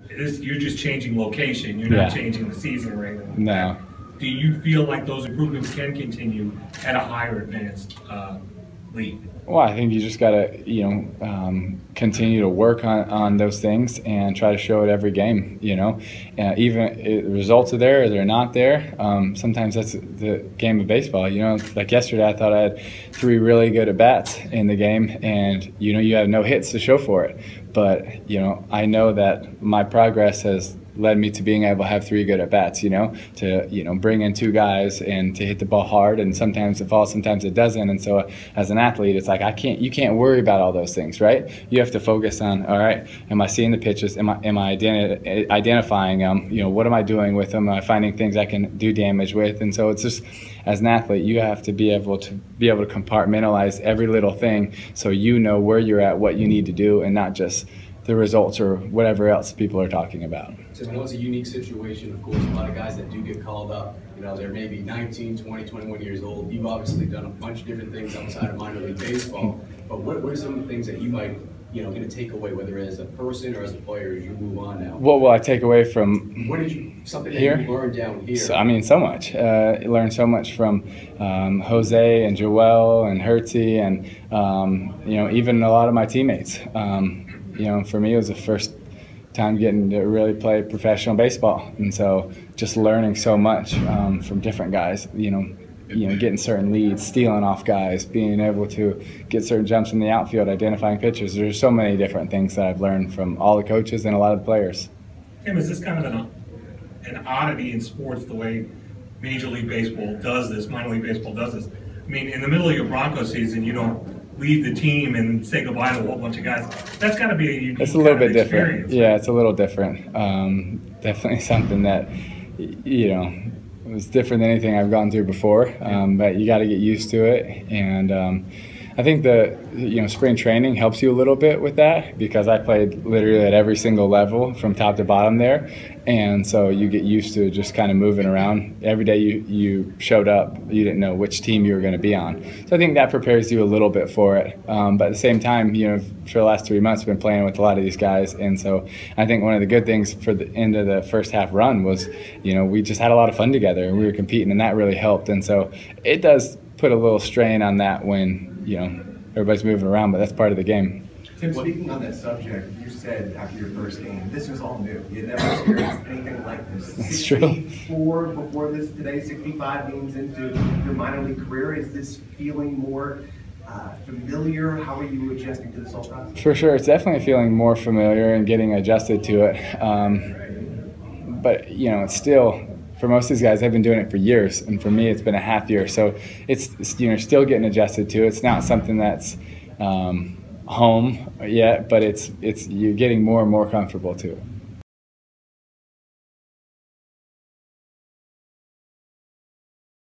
you're just changing location. You're not changing the season or anything like No. that. Do you feel like those improvements can continue at a higher advanced league? Well, I think you just got to, continue to work on those things and try to show it every game, even if the results are there or they're not there. Sometimes that's the game of baseball, Like yesterday, I thought I had 3 really good at-bats in the game, and, you have no hits to show for it. But, I know that my progress has led me to being able to have 3 good at-bats, to, bring in 2 guys and to hit the ball hard, and sometimes it falls, sometimes it doesn't. And so as an athlete, it's like you can't worry about all those things, right? You have to focus on, all right, am I seeing the pitches? Am I identifying them? What am I doing with them? Am I finding things I can do damage with? And so it's just, as an athlete, you have to be able to compartmentalize every little thing so you know where you're at, what you need to do, and not just the results or whatever else people are talking about. So I know it's a unique situation, of course. A lot of guys that do get called up, they're maybe 19, 20, 21 years old. You've obviously done a bunch of different things outside of minor league baseball. But what are some of the things that you might, going to take away, whether as a person or as a player, as you move on now? What will I take away from something here? That you learned down here? So much. Learned so much from Jose and Joel and Hertzie and, even a lot of my teammates. For me, it was the first time getting to really play professional baseball, and so just learning so much from different guys. Getting certain leads, stealing off guys, being able to get certain jumps in the outfield, identifying pitchers. There's so many different things that I've learned from all the coaches and a lot of the players. Tim, is this kind of an oddity in sports, the way Major League Baseball does this, minor league baseball does this? I mean, in the middle of your Broncos season, you don't leave the team and say goodbye to a whole bunch of guys. That's got to be a unique It's a little bit different. Right? Yeah, it's a little different. Definitely something that, was different than anything I've gone through before. But you got to get used to it. And I think the spring training helps you a little bit with that, because I played literally at every single level from top to bottom there. And so you get used to just kind of moving around. Every day you showed up, you didn't know which team you were going to be on. So I think that prepares you a little bit for it. But at the same time, for the last 3 months, I've been playing with a lot of these guys. And so I think one of the good things for the end of the first half run was, we just had a lot of fun together and we were competing, and that really helped. And so it does put a little strain on that when, everybody's moving around, but that's part of the game. Tim, speaking on that subject, you said after your first game, this was all new. You had never experienced anything like this. That's true. 64 before this today, 65 games into your minor league career. Is this feeling more familiar? How are you adjusting to this whole process? For sure, it's definitely feeling more familiar and getting adjusted to it. But, it's still, for most of these guys, they've been doing it for years, and for me, it's been a half year. So it's still getting adjusted to it. It's not something that's home yet, but it's you're getting more and more comfortable to it.